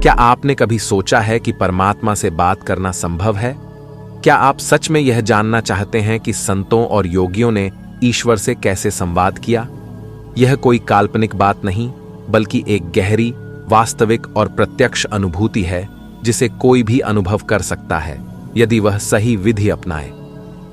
क्या आपने कभी सोचा है कि परमात्मा से बात करना संभव है? क्या आप सच में यह जानना चाहते हैं कि संतों और योगियों ने ईश्वर से कैसे संवाद किया? यह कोई काल्पनिक बात नहीं, बल्कि एक गहरी, वास्तविक और प्रत्यक्ष अनुभूति है जिसे कोई भी अनुभव कर सकता है यदि वह सही विधि अपनाए।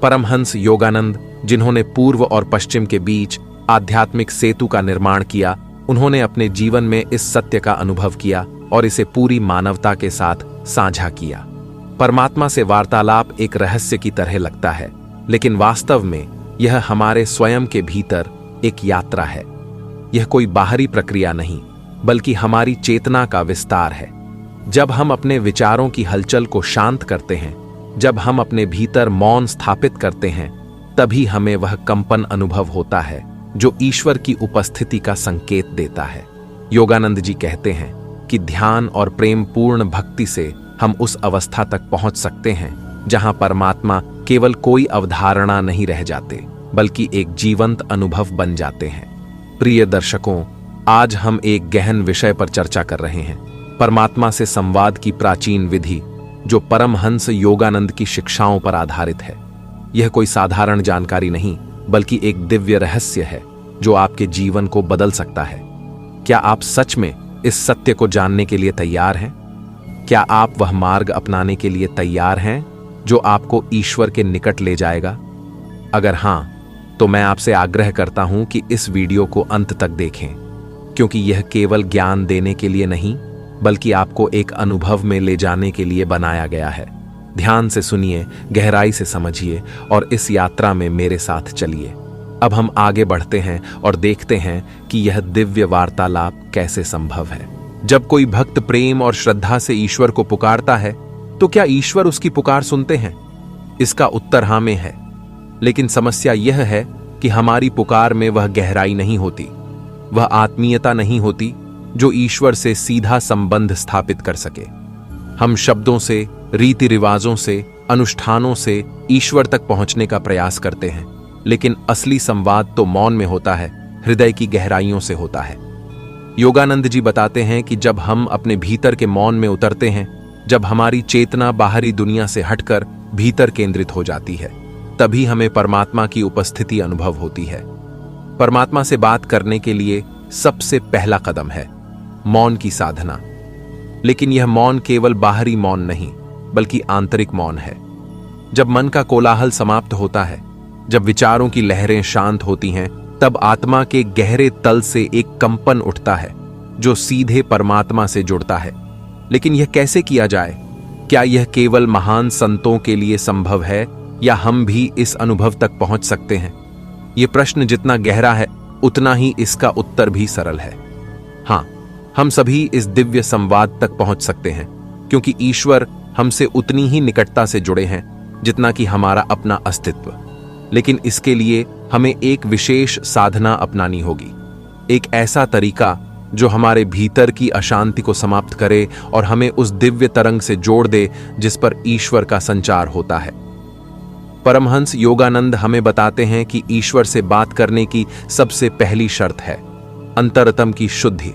परमहंस योगानंद, जिन्होंने पूर्व और पश्चिम के बीच आध्यात्मिक सेतु का निर्माण किया, उन्होंने अपने जीवन में इस सत्य का अनुभव किया और इसे पूरी मानवता के साथ साझा किया। परमात्मा से वार्तालाप एक रहस्य की तरह लगता है, लेकिन वास्तव में यह हमारे स्वयं के भीतर एक यात्रा है। यह कोई बाहरी प्रक्रिया नहीं, बल्कि हमारी चेतना का विस्तार है। जब हम अपने विचारों की हलचल को शांत करते हैं, जब हम अपने भीतर मौन स्थापित करते हैं, तभी हमें वह कंपन अनुभव होता है जो ईश्वर की उपस्थिति का संकेत देता है। योगानंद जी कहते हैं कि ध्यान और प्रेम पूर्ण भक्ति से हम उस अवस्था तक पहुंच सकते हैं जहां परमात्मा केवल कोई अवधारणा नहीं रह जाते, बल्कि एक जीवंत अनुभव बन जाते हैं। प्रिय दर्शकों, आज हम एक गहन विषय पर चर्चा कर रहे हैं, परमात्मा से संवाद की प्राचीन विधि, जो परमहंस योगानंद की शिक्षाओं पर आधारित है। यह कोई साधारण जानकारी नहीं, बल्कि एक दिव्य रहस्य है जो आपके जीवन को बदल सकता है। क्या आप सच में इस सत्य को जानने के लिए तैयार हैं? क्या आप वह मार्ग अपनाने के लिए तैयार हैं जो आपको ईश्वर के निकट ले जाएगा? अगर हां, तो मैं आपसे आग्रह करता हूं कि इस वीडियो को अंत तक देखें, क्योंकि यह केवल ज्ञान देने के लिए नहीं, बल्कि आपको एक अनुभव में ले जाने के लिए बनाया गया है। ध्यान से सुनिए, गहराई से समझिए और इस यात्रा में मेरे साथ चलिए। अब हम आगे बढ़ते हैं और देखते हैं कि यह दिव्य वार्तालाप कैसे संभव है। जब कोई भक्त प्रेम और श्रद्धा से ईश्वर को पुकारता है, तो क्या ईश्वर उसकी पुकार सुनते हैं? इसका उत्तर हाँ में है। लेकिन समस्या यह है कि हमारी पुकार में वह गहराई नहीं होती, वह आत्मीयता नहीं होती जो ईश्वर से सीधा संबंध स्थापित कर सके। हम शब्दों से, रीति रिवाजों से, अनुष्ठानों से ईश्वर तक पहुंचने का प्रयास करते हैं, लेकिन असली संवाद तो मौन में होता है, हृदय की गहराइयों से होता है। योगानंद जी बताते हैं कि जब हम अपने भीतर के मौन में उतरते हैं, जब हमारी चेतना बाहरी दुनिया से हटकर भीतर केंद्रित हो जाती है, तभी हमें परमात्मा की उपस्थिति अनुभव होती है। परमात्मा से बात करने के लिए सबसे पहला कदम है मौन की साधना। लेकिन यह मौन केवल बाहरी मौन नहीं, बल्कि आंतरिक मौन है। जब मन का कोलाहल समाप्त होता है, जब विचारों की लहरें शांत होती हैं, तब आत्मा के गहरे तल से एक कंपन उठता है जो सीधे परमात्मा से जुड़ता है। लेकिन यह कैसे किया जाए? क्या यह केवल महान संतों के लिए संभव है, या हम भी इस अनुभव तक पहुंच सकते हैं? यह प्रश्न जितना गहरा है, उतना ही इसका उत्तर भी सरल है। हां, हम सभी इस दिव्य संवाद तक पहुंच सकते हैं, क्योंकि ईश्वर हमसे उतनी ही निकटता से जुड़े हैं जितना कि हमारा अपना अस्तित्व। लेकिन इसके लिए हमें एक विशेष साधना अपनानी होगी, एक ऐसा तरीका जो हमारे भीतर की अशांति को समाप्त करे और हमें उस दिव्य तरंग से जोड़ दे जिस पर ईश्वर का संचार होता है। परमहंस योगानंद हमें बताते हैं कि ईश्वर से बात करने की सबसे पहली शर्त है अंतरतम की शुद्धि।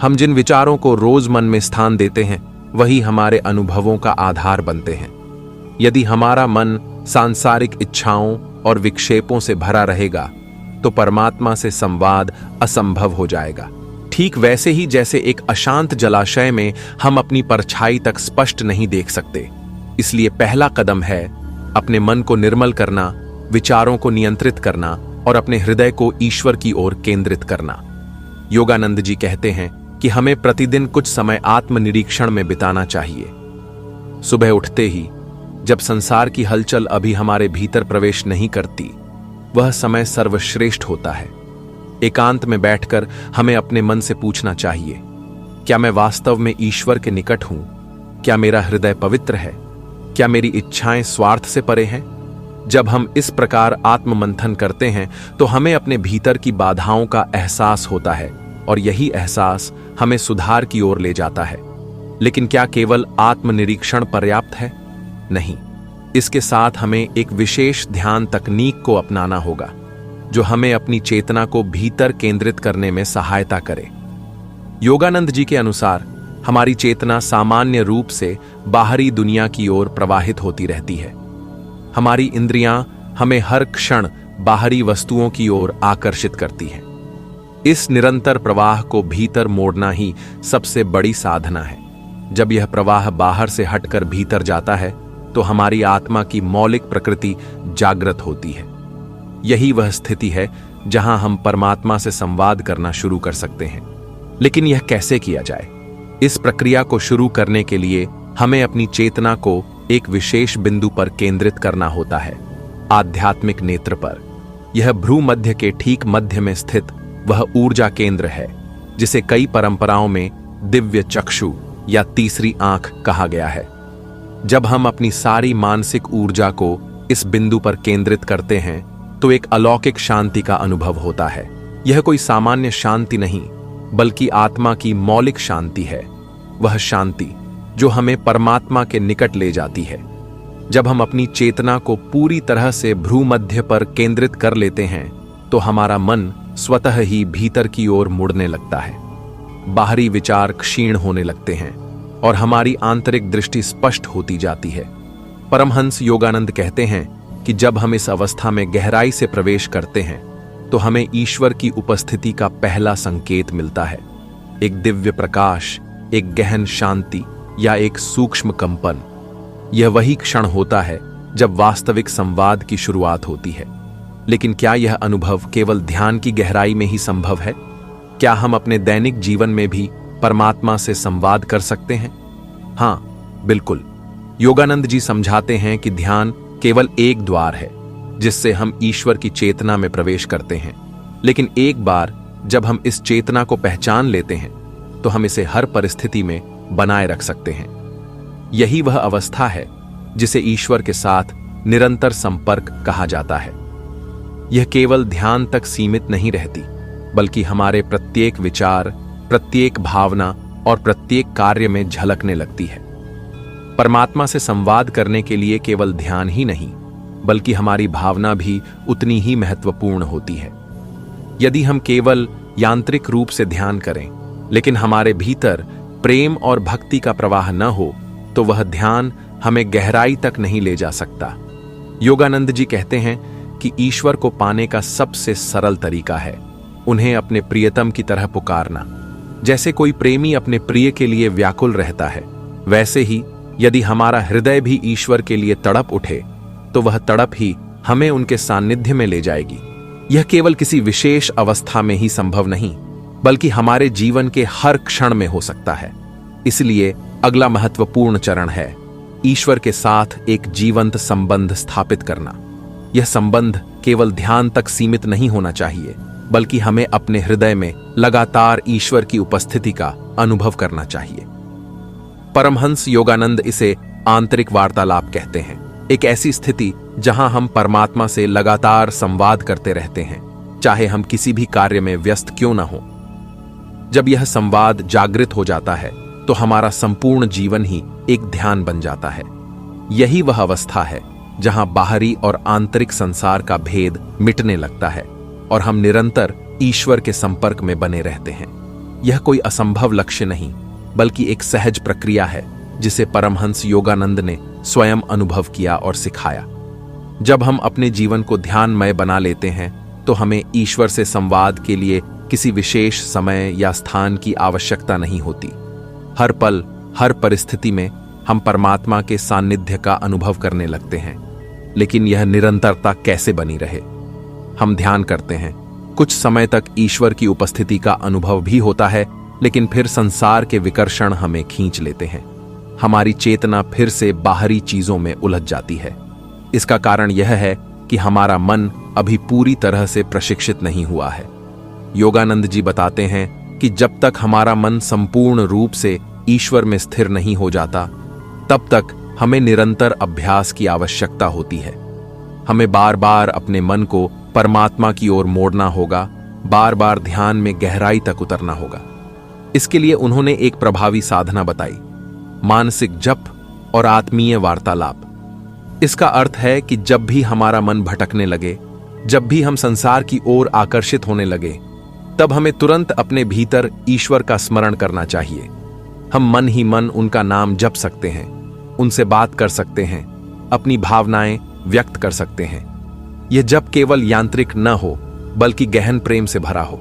हम जिन विचारों को रोज मन में स्थान देते हैं, वही हमारे अनुभवों का आधार बनते हैं। यदि हमारा मन सांसारिक इच्छाओं और विक्षेपों से भरा रहेगा, तो परमात्मा से संवाद असंभव हो जाएगा। ठीक वैसे ही जैसे एक अशांत जलाशय में हम अपनी परछाई तक स्पष्ट नहीं देख सकते। इसलिए पहला कदम है अपने मन को निर्मल करना, विचारों को नियंत्रित करना और अपने हृदय को ईश्वर की ओर केंद्रित करना। योगानंद जी कहते हैं कि हमें प्रतिदिन कुछ समय आत्मनिरीक्षण में बिताना चाहिए। सुबह उठते ही, जब संसार की हलचल अभी हमारे भीतर प्रवेश नहीं करती, वह समय सर्वश्रेष्ठ होता है। एकांत में बैठकर हमें अपने मन से पूछना चाहिए, क्या मैं वास्तव में ईश्वर के निकट हूं? क्या मेरा हृदय पवित्र है? क्या मेरी इच्छाएं स्वार्थ से परे हैं? जब हम इस प्रकार आत्ममंथन करते हैं, तो हमें अपने भीतर की बाधाओं का एहसास होता है और यही एहसास हमें सुधार की ओर ले जाता है। लेकिन क्या केवल आत्मनिरीक्षण पर्याप्त है? नहीं, इसके साथ हमें एक विशेष ध्यान तकनीक को अपनाना होगा, जो हमें अपनी चेतना को भीतर केंद्रित करने में सहायता करे। योगानंद जी के अनुसार हमारी चेतना सामान्य रूप से बाहरी दुनिया की ओर प्रवाहित होती रहती है। हमारी इंद्रियां हमें हर क्षण बाहरी वस्तुओं की ओर आकर्षित करती हैं। इस निरंतर प्रवाह को भीतर मोड़ना ही सबसे बड़ी साधना है। जब यह प्रवाह बाहर से हटकर भीतर जाता है तो हमारी आत्मा की मौलिक प्रकृति जागृत होती है। यही वह स्थिति है जहां हम परमात्मा से संवाद करना शुरू कर सकते हैं। लेकिन यह कैसे किया जाए? इस प्रक्रिया को शुरू करने के लिए हमें अपनी चेतना को एक विशेष बिंदु पर केंद्रित करना होता है, आध्यात्मिक नेत्र पर। यह भ्रूमध्य के ठीक मध्य में स्थित वह ऊर्जा केंद्र है जिसे कई परंपराओं में दिव्य चक्षु या तीसरी आंख कहा गया है। जब हम अपनी सारी मानसिक ऊर्जा को इस बिंदु पर केंद्रित करते हैं तो एक अलौकिक शांति का अनुभव होता है। यह कोई सामान्य शांति नहीं, बल्कि आत्मा की मौलिक शांति है। वह शांति जो हमें परमात्मा के निकट ले जाती है। जब हम अपनी चेतना को पूरी तरह से भ्रूमध्य पर केंद्रित कर लेते हैं तो हमारा मन स्वतः ही भीतर की ओर मुड़ने लगता है। बाहरी विचार क्षीण होने लगते हैं और हमारी आंतरिक दृष्टि स्पष्ट होती जाती है। परमहंस योगानंद कहते हैं कि जब हम इस अवस्था में गहराई से प्रवेश करते हैं तो हमें ईश्वर की उपस्थिति का पहला संकेत मिलता है। एक दिव्य प्रकाश, एक गहन शांति या एक सूक्ष्म कंपन। यह वही क्षण होता है जब वास्तविक संवाद की शुरुआत होती है। लेकिन क्या यह अनुभव केवल ध्यान की गहराई में ही संभव है? क्या हम अपने दैनिक जीवन में भी परमात्मा से संवाद कर सकते हैं? हाँ, बिल्कुल। योगानंद जी समझाते हैं कि ध्यान केवल एक द्वार है जिससे हम ईश्वर की चेतना में प्रवेश करते हैं। लेकिन एक बार जब हम इस चेतना को पहचान लेते हैं तो हम इसे हर परिस्थिति में बनाए रख सकते हैं। यही वह अवस्था है जिसे ईश्वर के साथ निरंतर संपर्क कहा जाता है। यह केवल ध्यान तक सीमित नहीं रहती, बल्कि हमारे प्रत्येक विचार, प्रत्येक भावना और प्रत्येक कार्य में झलकने लगती है। परमात्मा से संवाद करने के लिए केवल ध्यान ही नहीं, बल्कि हमारी भावना भी उतनी ही महत्वपूर्ण होती है। यदि हम केवल यांत्रिक रूप से ध्यान करें, लेकिन हमारे भीतर प्रेम और भक्ति का प्रवाह न हो, तो वह ध्यान हमें गहराई तक नहीं ले जा सकता। योगानंद जी कहते हैं कि ईश्वर को पाने का सबसे सरल तरीका है उन्हें अपने प्रियतम की तरह पुकारना। जैसे कोई प्रेमी अपने प्रिय के लिए व्याकुल रहता है, वैसे ही यदि हमारा हृदय भी ईश्वर के लिए तड़प उठे तो वह तड़प ही हमें उनके सानिध्य में ले जाएगी। यह केवल किसी विशेष अवस्था में ही संभव नहीं, बल्कि हमारे जीवन के हर क्षण में हो सकता है। इसलिए अगला महत्वपूर्ण चरण है ईश्वर के साथ एक जीवंत संबंध स्थापित करना। यह संबंध केवल ध्यान तक सीमित नहीं होना चाहिए, बल्कि हमें अपने हृदय में लगातार ईश्वर की उपस्थिति का अनुभव करना चाहिए। परमहंस योगानंद इसे आंतरिक वार्तालाप कहते हैं, एक ऐसी स्थिति जहां हम परमात्मा से लगातार संवाद करते रहते हैं, चाहे हम किसी भी कार्य में व्यस्त क्यों न हो। जब यह संवाद जागृत हो जाता है तो हमारा संपूर्ण जीवन ही एक ध्यान बन जाता है। यही वह अवस्था है जहां बाहरी और आंतरिक संसार का भेद मिटने लगता है और हम निरंतर ईश्वर के संपर्क में बने रहते हैं। यह कोई असंभव लक्ष्य नहीं, बल्कि एक सहज प्रक्रिया है जिसे परमहंस योगानंद ने स्वयं अनुभव किया और सिखाया। जब हम अपने जीवन को ध्यानमय बना लेते हैं तो हमें ईश्वर से संवाद के लिए किसी विशेष समय या स्थान की आवश्यकता नहीं होती। हर पल, हर परिस्थिति में हम परमात्मा के सानिध्य का अनुभव करने लगते हैं। लेकिन यह निरंतरता कैसे बनी रहे? हम ध्यान करते हैं, कुछ समय तक ईश्वर की उपस्थिति का अनुभव भी होता है, लेकिन फिर संसार के विकर्षण हमें खींच लेते हैं। हमारी चेतना फिर से बाहरी चीजों में उलझ जाती है। इसका कारण यह है कि हमारा मन अभी पूरी तरह से प्रशिक्षित नहीं हुआ है। योगानंद जी बताते हैं कि जब तक हमारा मन संपूर्ण रूप से ईश्वर में स्थिर नहीं हो जाता, तब तक हमें निरंतर अभ्यास की आवश्यकता होती है। हमें बार बार अपने मन को परमात्मा की ओर मोड़ना होगा, बार बार ध्यान में गहराई तक उतरना होगा। इसके लिए उन्होंने एक प्रभावी साधना बताई, मानसिक जप और आत्मीय वार्तालाप। इसका अर्थ है कि जब भी हमारा मन भटकने लगे, जब भी हम संसार की ओर आकर्षित होने लगे, तब हमें तुरंत अपने भीतर ईश्वर का स्मरण करना चाहिए। हम मन ही मन उनका नाम जप सकते हैं, उनसे बात कर सकते हैं, अपनी भावनाएं व्यक्त कर सकते हैं। यह जप केवल यांत्रिक न हो बल्कि गहन प्रेम से भरा हो।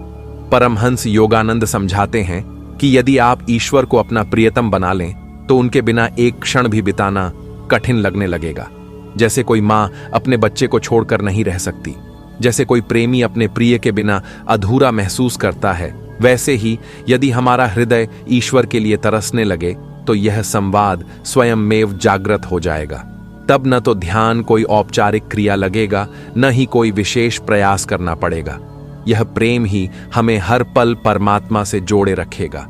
परमहंस योगानंद समझाते हैं कि यदि आप ईश्वर को अपना प्रियतम बना लें तो उनके बिना एक क्षण भी बिताना कठिन लगने लगेगा। जैसे कोई मां अपने बच्चे को छोड़कर नहीं रह सकती, जैसे कोई प्रेमी अपने प्रिय के बिना अधूरा महसूस करता है, वैसे ही यदि हमारा हृदय ईश्वर के लिए तरसने लगे तो यह संवाद स्वयंमेव जागृत हो जाएगा। तब न तो ध्यान कोई औपचारिक क्रिया लगेगा, न ही कोई विशेष प्रयास करना पड़ेगा। यह प्रेम ही हमें हर पल परमात्मा से जोड़े रखेगा।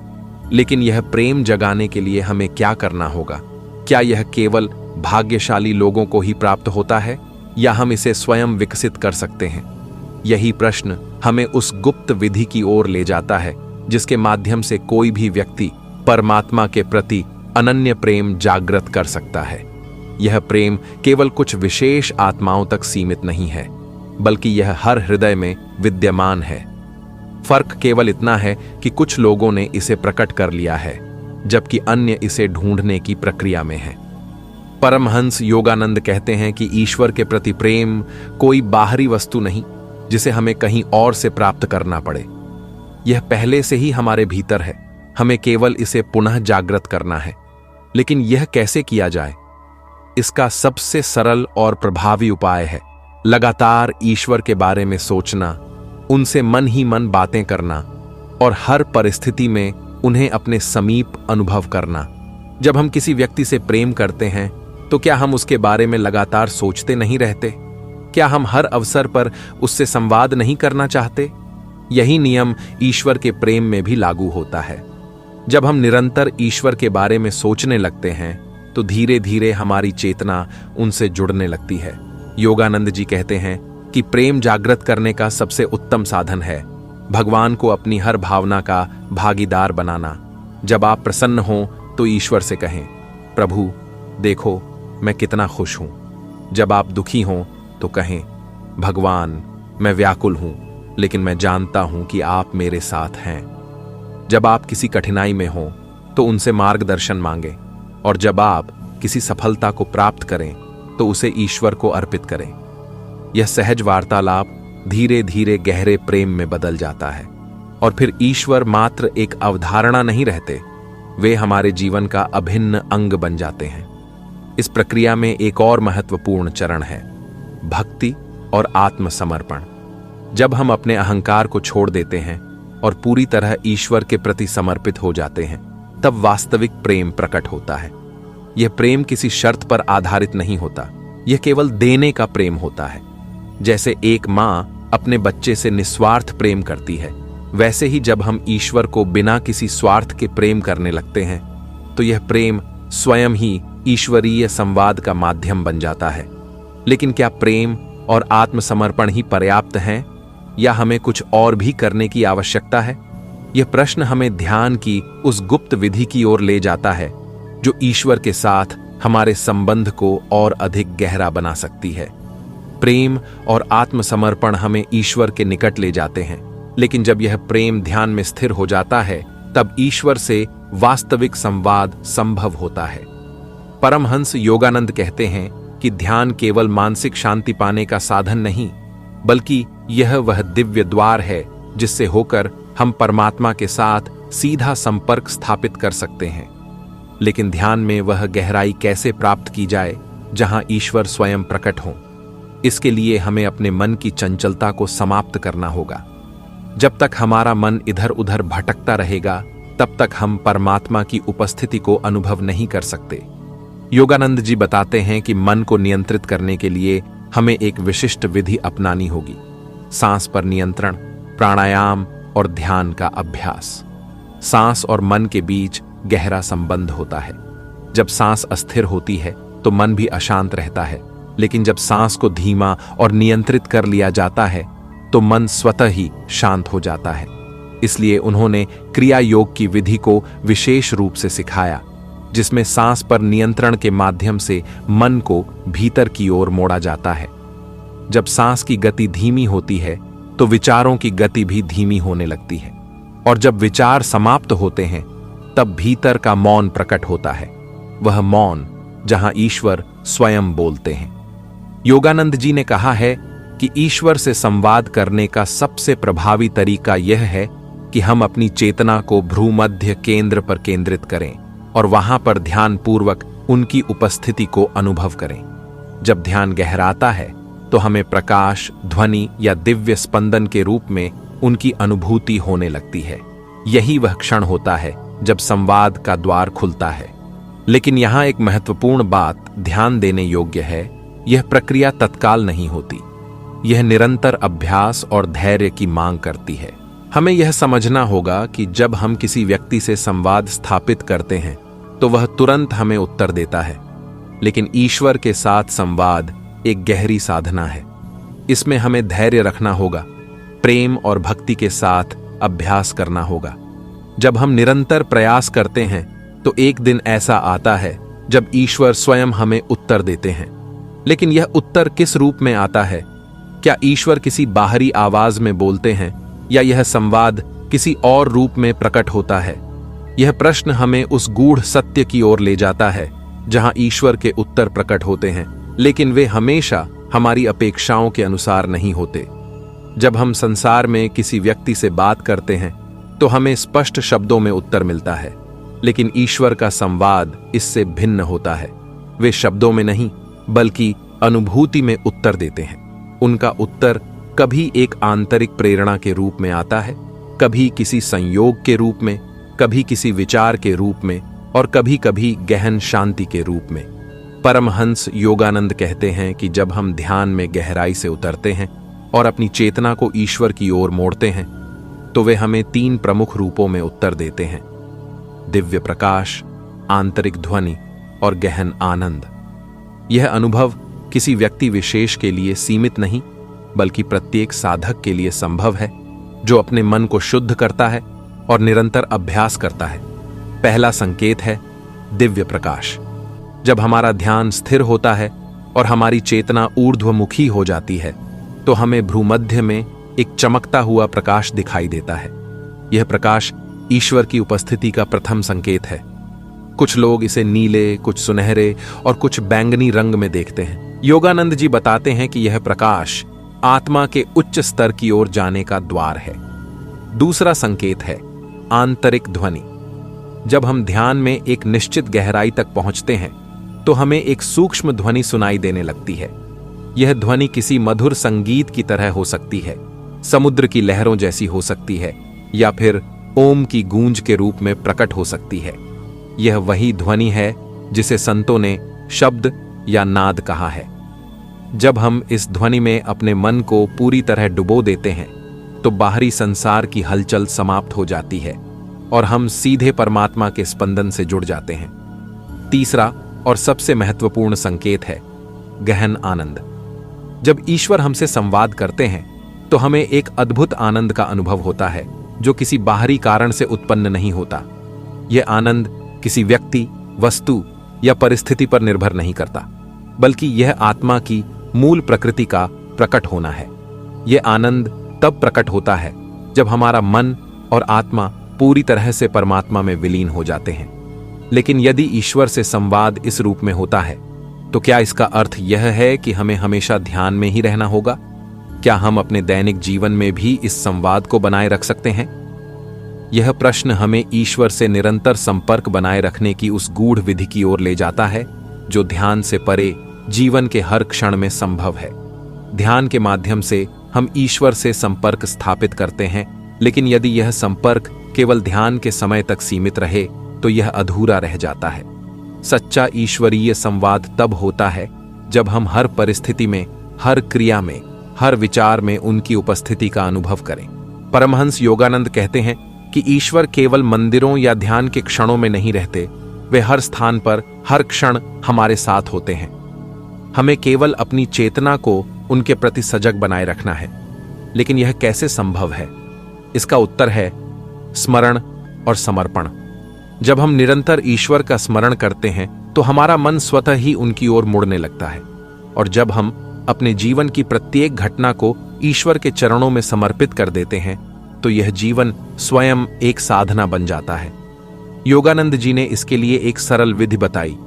लेकिन यह प्रेम जगाने के लिए हमें क्या करना होगा? क्या यह केवल भाग्यशाली लोगों को ही प्राप्त होता है या हम इसे स्वयं विकसित कर सकते हैं? यही प्रश्न हमें उस गुप्त विधि की ओर ले जाता है जिसके माध्यम से कोई भी व्यक्ति परमात्मा के प्रति अनन्य प्रेम जागृत कर सकता है। यह प्रेम केवल कुछ विशेष आत्माओं तक सीमित नहीं है, बल्कि यह हर हृदय में विद्यमान है। फर्क केवल इतना है कि कुछ लोगों ने इसे प्रकट कर लिया है, जबकि अन्य इसे ढूंढने की प्रक्रिया में हैं। परमहंस योगानंद कहते हैं कि ईश्वर के प्रति प्रेम कोई बाहरी वस्तु नहीं जिसे हमें कहीं और से प्राप्त करना पड़े। यह पहले से ही हमारे भीतर है, हमें केवल इसे पुनः जागृत करना है। लेकिन यह कैसे किया जाए? इसका सबसे सरल और प्रभावी उपाय है लगातार ईश्वर के बारे में सोचना, उनसे मन ही मन बातें करना और हर परिस्थिति में उन्हें अपने समीप अनुभव करना। जब हम किसी व्यक्ति से प्रेम करते हैं तो क्या हम उसके बारे में लगातार सोचते नहीं रहते? क्या हम हर अवसर पर उससे संवाद नहीं करना चाहते? यही नियम ईश्वर के प्रेम में भी लागू होता है। जब हम निरंतर ईश्वर के बारे में सोचने लगते हैं तो धीरे धीरे हमारी चेतना उनसे जुड़ने लगती है। योगानंद जी कहते हैं कि प्रेम जागृत करने का सबसे उत्तम साधन है भगवान को अपनी हर भावना का भागीदार बनाना। जब आप प्रसन्न हो तो ईश्वर से कहें, प्रभु देखो मैं कितना खुश हूं। जब आप दुखी हो तो कहें, भगवान मैं व्याकुल हूं लेकिन मैं जानता हूं कि आप मेरे साथ हैं। जब आप किसी कठिनाई में हो तो उनसे मार्गदर्शन मांगें, और जब आप किसी सफलता को प्राप्त करें तो उसे ईश्वर को अर्पित करें। यह सहज वार्तालाप धीरे धीरे गहरे प्रेम में बदल जाता है और फिर ईश्वर मात्र एक अवधारणा नहीं रहते, वे हमारे जीवन का अभिन्न अंग बन जाते हैं। इस प्रक्रिया में एक और महत्वपूर्ण चरण है भक्ति और आत्मसमर्पण। जब हम अपने अहंकार को छोड़ देते हैं और पूरी तरह ईश्वर के प्रति समर्पित हो जाते हैं तब वास्तविक प्रेम प्रकट होता है। यह प्रेम किसी शर्त पर आधारित नहीं होता, यह केवल देने का प्रेम होता है। जैसे एक मां अपने बच्चे से निस्वार्थ प्रेम करती है, वैसे ही जब हम ईश्वर को बिना किसी स्वार्थ के प्रेम करने लगते हैं तो यह प्रेम स्वयं ही ईश्वरीय संवाद का माध्यम बन जाता है। लेकिन क्या प्रेम और आत्मसमर्पण ही पर्याप्त हैं या हमें कुछ और भी करने की आवश्यकता है? यह प्रश्न हमें ध्यान की उस गुप्त विधि की ओर ले जाता है जो ईश्वर के साथ हमारे संबंध को और अधिक गहरा बना सकती है। प्रेम और आत्मसमर्पण हमें ईश्वर के निकट ले जाते हैं, लेकिन जब यह प्रेम ध्यान में स्थिर हो जाता है तब ईश्वर से वास्तविक संवाद संभव होता है। परमहंस योगानंद कहते हैं कि ध्यान केवल मानसिक शांति पाने का साधन नहीं, बल्कि यह वह दिव्य द्वार है जिससे होकर हम परमात्मा के साथ सीधा संपर्क स्थापित कर सकते हैं। लेकिन ध्यान में वह गहराई कैसे प्राप्त की जाए जहां ईश्वर स्वयं प्रकट हो? इसके लिए हमें अपने मन की चंचलता को समाप्त करना होगा। जब तक हमारा मन इधर उधर भटकता रहेगा तब तक हम परमात्मा की उपस्थिति को अनुभव नहीं कर सकते। योगानंद जी बताते हैं कि मन को नियंत्रित करने के लिए हमें एक विशिष्ट विधि अपनानी होगी। सांस पर नियंत्रण, प्राणायाम और ध्यान का अभ्यास। सांस और मन के बीच गहरा संबंध होता है। जब सांस अस्थिर होती है तो मन भी अशांत रहता है, लेकिन जब सांस को धीमा और नियंत्रित कर लिया जाता है तो मन स्वतः ही शांत हो जाता है। इसलिए उन्होंने क्रिया योग की विधि को विशेष रूप से सिखाया, जिसमें सांस पर नियंत्रण के माध्यम से मन को भीतर की ओर मोड़ा जाता है। जब सांस की गति धीमी होती है तो विचारों की गति भी धीमी होने लगती है, और जब विचार समाप्त होते हैं तब भीतर का मौन प्रकट होता है, वह मौन जहां ईश्वर स्वयं बोलते हैं। योगानंद जी ने कहा है कि ईश्वर से संवाद करने का सबसे प्रभावी तरीका यह है कि हम अपनी चेतना को भ्रूमध्य केंद्र पर केंद्रित करें और वहां पर ध्यानपूर्वक उनकी उपस्थिति को अनुभव करें। जब ध्यान गहराता है तो हमें प्रकाश, ध्वनि या दिव्य स्पंदन के रूप में उनकी अनुभूति होने लगती है। यही वह क्षण होता है जब संवाद का द्वार खुलता है। लेकिन यहां एक महत्वपूर्ण बात ध्यान देने योग्य है, यह प्रक्रिया तत्काल नहीं होती। यह निरंतर अभ्यास और धैर्य की मांग करती है। हमें यह समझना होगा कि जब हम किसी व्यक्ति से संवाद स्थापित करते हैं तो वह तुरंत हमें उत्तर देता है, लेकिन ईश्वर के साथ संवाद एक गहरी साधना है। इसमें हमें धैर्य रखना होगा, प्रेम और भक्ति के साथ अभ्यास करना होगा। जब हम निरंतर प्रयास करते हैं तो एक दिन ऐसा आता है जब ईश्वर स्वयं हमें उत्तर देते हैं। लेकिन यह उत्तर किस रूप में आता है? क्या ईश्वर किसी बाहरी आवाज में बोलते हैं या यह संवाद किसी और रूप में प्रकट होता है? यह प्रश्न हमें उस गूढ़ सत्य की ओर ले जाता है जहां ईश्वर के उत्तर प्रकट होते हैं, लेकिन वे हमेशा हमारी अपेक्षाओं के अनुसार नहीं होते। जब हम संसार में किसी व्यक्ति से बात करते हैं तो हमें स्पष्ट शब्दों में उत्तर मिलता है, लेकिन ईश्वर का संवाद इससे भिन्न होता है। वे शब्दों में नहीं बल्कि अनुभूति में उत्तर देते हैं। उनका उत्तर कभी एक आंतरिक प्रेरणा के रूप में आता है, कभी किसी संयोग के रूप में, कभी किसी विचार के रूप में और कभी कभी गहन शांति के रूप में। परमहंस योगानंद कहते हैं कि जब हम ध्यान में गहराई से उतरते हैं और अपनी चेतना को ईश्वर की ओर मोड़ते हैं तो वे हमें 3 प्रमुख रूपों में उत्तर देते हैं: दिव्य प्रकाश, आंतरिक ध्वनि और गहन आनंद। यह अनुभव किसी व्यक्ति विशेष के लिए सीमित नहीं बल्कि प्रत्येक साधक के लिए संभव है जो अपने मन को शुद्ध करता है और निरंतर अभ्यास करता है। पहला संकेत है दिव्य प्रकाश। जब हमारा ध्यान स्थिर होता है और हमारी चेतना ऊर्ध्वमुखी हो जाती है तो हमें भ्रूमध्य में एक चमकता हुआ प्रकाश दिखाई देता है। यह प्रकाश ईश्वर की उपस्थिति का प्रथम संकेत है। कुछ लोग इसे नीले, कुछ सुनहरे और कुछ बैंगनी रंग में देखते हैं। योगानंद जी बताते हैं कि यह प्रकाश आत्मा के उच्च स्तर की ओर जाने का द्वार है। दूसरा संकेत है आंतरिक ध्वनि। जब हम ध्यान में एक निश्चित गहराई तक पहुंचते हैं तो हमें एक सूक्ष्म ध्वनि सुनाई देने लगती है। यह ध्वनि किसी मधुर संगीत की तरह हो सकती है, समुद्र की लहरों जैसी हो सकती है या फिर ओम की गूंज के रूप में प्रकट हो सकती है। यह वही ध्वनि है जिसे संतों ने शब्द या नाद कहा है। जब हम इस ध्वनि में अपने मन को पूरी तरह डुबो देते हैं तो बाहरी संसार की हलचल समाप्त हो जाती है और हम सीधे परमात्मा के स्पंदन से जुड़ जाते हैं। तीसरा और सबसे महत्वपूर्ण संकेत है गहन आनंद। जब ईश्वर हमसे संवाद करते हैं तो हमें एक अद्भुत आनंद का अनुभव होता है जो किसी बाहरी कारण से उत्पन्न नहीं होता। यह आनंद किसी व्यक्ति, वस्तु या परिस्थिति पर निर्भर नहीं करता, बल्कि यह आत्मा की मूल प्रकृति का प्रकट होना है। यह आनंद तब प्रकट होता है जब हमारा मन और आत्मा पूरी तरह से परमात्मा में विलीन हो जाते हैं। लेकिन यदि ईश्वर से संवाद इस रूप में होता है तो क्या इसका अर्थ यह है कि हमें हमेशा ध्यान में ही रहना होगा? क्या हम अपने दैनिक जीवन में भी इस संवाद को बनाए रख सकते हैं? यह प्रश्न हमें ईश्वर से निरंतर संपर्क बनाए रखने की उस गूढ़ विधि की ओर ले जाता है जो ध्यान से परे जीवन के हर क्षण में संभव है। ध्यान के माध्यम से हम ईश्वर से संपर्क स्थापित करते हैं, लेकिन यदि यह संपर्क केवल ध्यान के समय तक सीमित रहे तो यह अधूरा रह जाता है। सच्चा ईश्वरीय संवाद तब होता है जब हम हर परिस्थिति में, हर क्रिया में, हर विचार में उनकी उपस्थिति का अनुभव करें। परमहंस योगानंद कहते हैं कि ईश्वर केवल मंदिरों या ध्यान के क्षणों में नहीं रहते, वे हर स्थान पर, हर क्षण हमारे साथ होते हैं। हमें केवल अपनी चेतना को उनके प्रति सजग बनाए रखना है। लेकिन यह कैसे संभव है? इसका उत्तर है स्मरण और समर्पण। जब हम निरंतर ईश्वर का स्मरण करते हैं तो हमारा मन स्वतः ही उनकी ओर मुड़ने लगता है, और जब हम अपने जीवन की प्रत्येक घटना को ईश्वर के चरणों में समर्पित कर देते हैं तो यह जीवन स्वयं एक साधना बन जाता है। योगानंद जी ने इसके लिए एक सरल विधि बताई,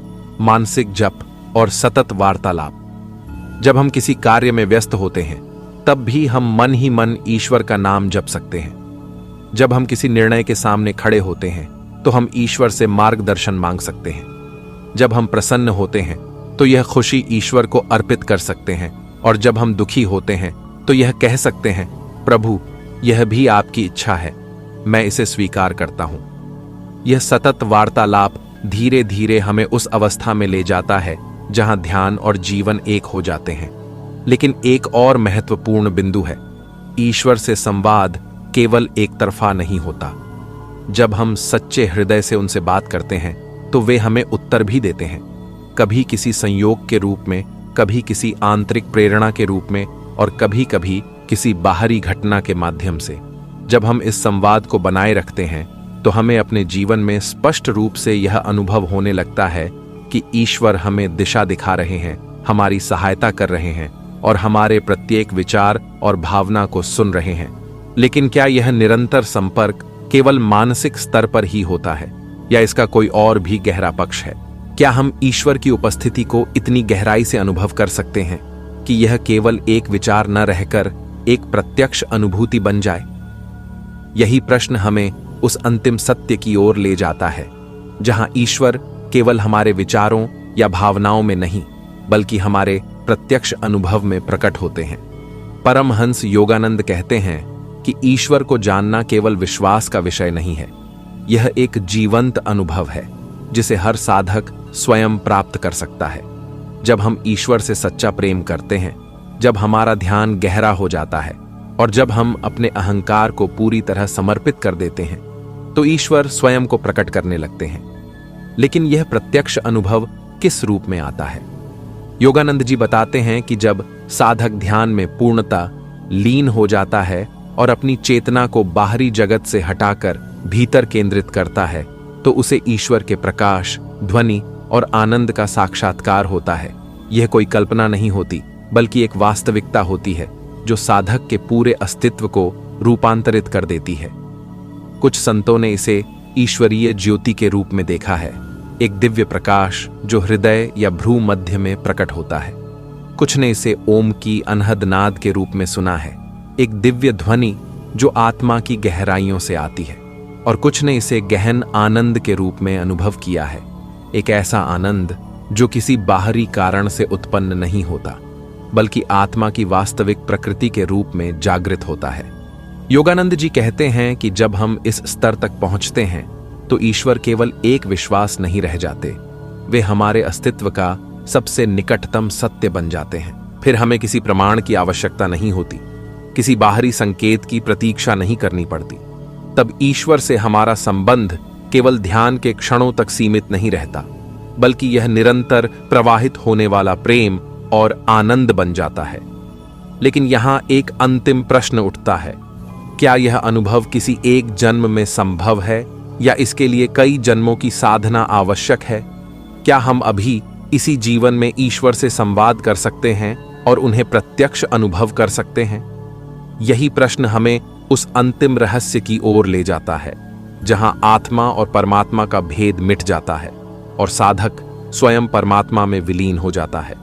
मानसिक जप और सतत वार्तालाप। जब हम किसी कार्य में व्यस्त होते हैं तब भी हम मन ही मन ईश्वर का नाम जप सकते हैं। जब हम किसी निर्णय के सामने खड़े होते हैं तो हम ईश्वर से मार्गदर्शन मांग सकते हैं। जब हम प्रसन्न होते हैं तो यह खुशी ईश्वर को अर्पित कर सकते हैं, और जब हम दुखी होते हैं तो यह कह सकते हैं, प्रभु यह भी आपकी इच्छा है, मैं इसे स्वीकार करता हूं। यह सतत वार्तालाप धीरे धीरे हमें उस अवस्था में ले जाता है जहां ध्यान और जीवन एक हो जाते हैं। लेकिन एक और महत्वपूर्ण बिंदु है, ईश्वर से संवाद केवल एक तरफा नहीं होता। जब हम सच्चे हृदय से उनसे बात करते हैं तो वे हमें उत्तर भी देते हैं, कभी किसी संयोग के रूप में, कभी किसी आंतरिक प्रेरणा के रूप में, और कभी कभी किसी बाहरी घटना के माध्यम से। जब हम इस संवाद को बनाए रखते हैं तो हमें अपने जीवन में स्पष्ट रूप से यह अनुभव होने लगता है कि ईश्वर हमें दिशा दिखा रहे हैं, हमारी सहायता कर रहे हैं और हमारे प्रत्येक विचार और भावना को सुन रहे हैं। लेकिन क्या यह निरंतर संपर्क केवल मानसिक स्तर पर ही होता है, या इसका कोई और भी गहरा पक्ष है? क्या हम ईश्वर की उपस्थिति को इतनी गहराई से अनुभव कर सकते हैं कि यह केवल एक विचार न रहकर एक प्रत्यक्ष अनुभूति बन जाए? यही प्रश्न हमें उस अंतिम सत्य की ओर ले जाता है, जहां ईश्वर केवल हमारे विचारों या भावनाओं में नहीं, बल्कि हमारे प्रत्यक्ष अनुभव में प्रकट होते हैं। परमहंस योगानंद कहते हैं कि ईश्वर को जानना केवल विश्वास का विषय नहीं है, यह एक जीवंत अनुभव है जिसे हर साधक स्वयं प्राप्त कर सकता है। जब हम ईश्वर से सच्चा प्रेम करते हैं, जब हमारा ध्यान गहरा हो जाता है और जब हम अपने अहंकार को पूरी तरह समर्पित कर देते हैं, तो ईश्वर स्वयं को प्रकट करने लगते हैं। लेकिन यह प्रत्यक्ष अनुभव किस रूप में आता है? योगानंद जी बताते हैं कि जब साधक ध्यान में पूर्णता लीन हो जाता है और अपनी चेतना को बाहरी जगत से हटाकर भीतर केंद्रित करता है, तो उसे ईश्वर के प्रकाश, ध्वनि और आनंद का साक्षात्कार होता है। यह कोई कल्पना नहीं होती, बल्कि एक वास्तविकता होती है जो साधक के पूरे अस्तित्व को रूपांतरित कर देती है। कुछ संतों ने इसे ईश्वरीय ज्योति के रूप में देखा है, एक दिव्य प्रकाश जो हृदय या भ्रू मध्य में प्रकट होता है। कुछ ने इसे ओम की अनहद नाद के रूप में सुना है, एक दिव्य ध्वनि जो आत्मा की गहराइयों से आती है। और कुछ ने इसे गहन आनंद के रूप में अनुभव किया है, एक ऐसा आनंद जो किसी बाहरी कारण से उत्पन्न नहीं होता, बल्कि आत्मा की वास्तविक प्रकृति के रूप में जागृत होता है। योगानंद जी कहते हैं कि जब हम इस स्तर तक पहुंचते हैं तो ईश्वर केवल एक विश्वास नहीं रह जाते, वे हमारे अस्तित्व का सबसे निकटतम सत्य बन जाते हैं। फिर हमें किसी प्रमाण की आवश्यकता नहीं होती, किसी बाहरी संकेत की प्रतीक्षा नहीं करनी पड़ती। तब ईश्वर से हमारा संबंध केवल ध्यान के क्षणों तक सीमित नहीं रहता, बल्कि यह निरंतर प्रवाहित होने वाला प्रेम और आनंद बन जाता है। लेकिन यहां एक अंतिम प्रश्न उठता है, क्या यह अनुभव किसी एक जन्म में संभव है या इसके लिए कई जन्मों की साधना आवश्यक है? क्या हम अभी इसी जीवन में ईश्वर से संवाद कर सकते हैं और उन्हें प्रत्यक्ष अनुभव कर सकते हैं? यही प्रश्न हमें उस अंतिम रहस्य की ओर ले जाता है, जहां आत्मा और परमात्मा का भेद मिट जाता है और साधक स्वयं परमात्मा में विलीन हो जाता है।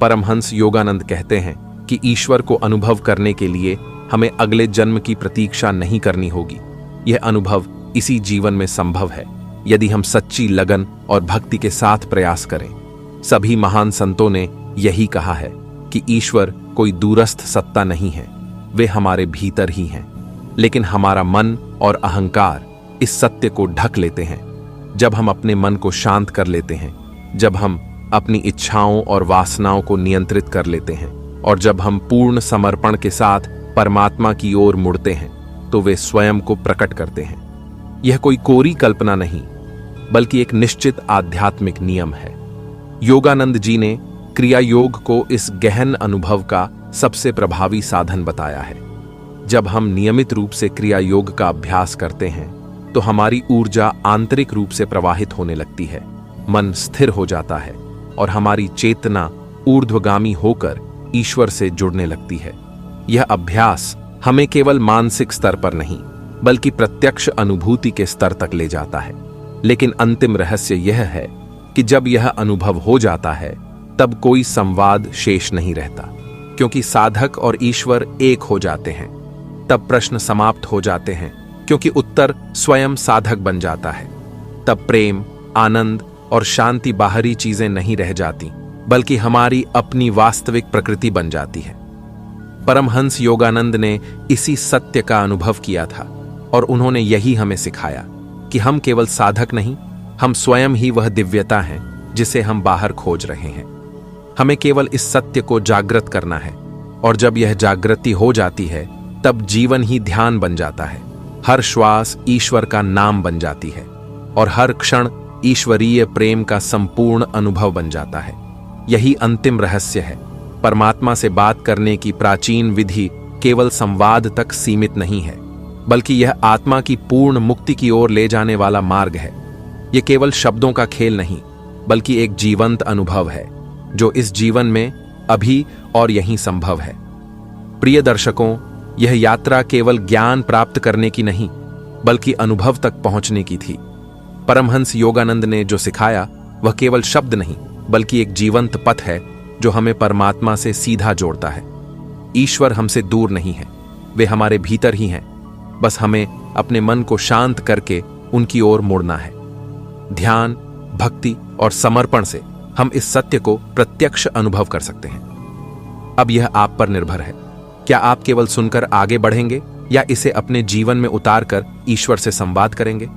परमहंस योगानंद कहते हैं कि ईश्वर को अनुभव करने के लिए हमें अगले जन्म की प्रतीक्षा नहीं करनी होगी। यह अनुभव इसी जीवन में संभव है, यदि हम सच्ची लगन और भक्ति के साथ प्रयास करें। सभी महान संतों ने यही कहा है कि ईश्वर कोई दूरस्थ सत्ता नहीं है, वे हमारे भीतर ही हैं। लेकिन हमारा मन और अहंकार इस सत्य को ढक लेते हैं। जब हम अपने मन को शांत कर लेते हैं, जब हम अपनी इच्छाओं और वासनाओं को नियंत्रित कर लेते हैं और जब हम पूर्ण समर्पण के साथ परमात्मा की ओर मुड़ते हैं, तो वे स्वयं को प्रकट करते हैं। यह कोई कोरी कल्पना नहीं, बल्कि एक निश्चित आध्यात्मिक नियम है। योगानंद जी ने क्रिया योग को इस गहन अनुभव का सबसे प्रभावी साधन बताया है। जब हम नियमित रूप से क्रिया योग का अभ्यास करते हैं तो हमारी ऊर्जा आंतरिक रूप से प्रवाहित होने लगती है, मन स्थिर हो जाता है और हमारी चेतना ऊर्ध्वगामी होकर ईश्वर से जुड़ने लगती है। यह अभ्यास हमें केवल मानसिक स्तर पर नहीं, बल्कि प्रत्यक्ष अनुभूति के स्तर तक ले जाता है। लेकिन अंतिम रहस्य यह है कि जब यह अनुभव हो जाता है तब कोई संवाद शेष नहीं रहता, क्योंकि साधक और ईश्वर एक हो जाते हैं। तब प्रश्न समाप्त हो जाते हैं, क्योंकि उत्तर स्वयं साधक बन जाता है। तब प्रेम, आनंद और शांति बाहरी चीजें नहीं रह जाती, बल्कि हमारी अपनी वास्तविक प्रकृति बन जाती है। परमहंस योगानंद ने इसी सत्य का अनुभव किया था और उन्होंने यही हमें सिखाया कि हम केवल साधक नहीं, हम स्वयं ही वह दिव्यता हैं जिसे हम बाहर खोज रहे हैं। हमें केवल इस सत्य को जागृत करना है, और जब यह जागृति हो जाती है तब जीवन ही ध्यान बन जाता है। हर श्वास ईश्वर का नाम बन जाती है और हर क्षण ईश्वरीय प्रेम का संपूर्ण अनुभव बन जाता है। यही अंतिम रहस्य है। परमात्मा से बात करने की प्राचीन विधि केवल संवाद तक सीमित नहीं है, बल्कि यह आत्मा की पूर्ण मुक्ति की ओर ले जाने वाला मार्ग है। यह केवल शब्दों का खेल नहीं, बल्कि एक जीवंत अनुभव है जो इस जीवन में अभी और यहीं संभव है। प्रिय दर्शकों, यह यात्रा केवल ज्ञान प्राप्त करने की नहीं, बल्कि अनुभव तक पहुंचने की थी। परमहंस योगानंद ने जो सिखाया वह केवल शब्द नहीं, बल्कि एक जीवंत पथ है जो हमें परमात्मा से सीधा जोड़ता है। ईश्वर हमसे दूर नहीं है, वे हमारे भीतर ही हैं। बस हमें अपने मन को शांत करके उनकी ओर मुड़ना है। ध्यान, भक्ति और समर्पण से हम इस सत्य को प्रत्यक्ष अनुभव कर सकते हैं। अब यह आप पर निर्भर है। क्या आप केवल सुनकर आगे बढ़ेंगे या इसे अपने जीवन में उतारकर ईश्वर से संवाद करेंगे?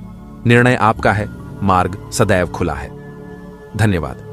निर्णय आपका है। मार्ग सदैव खुला है। धन्यवाद।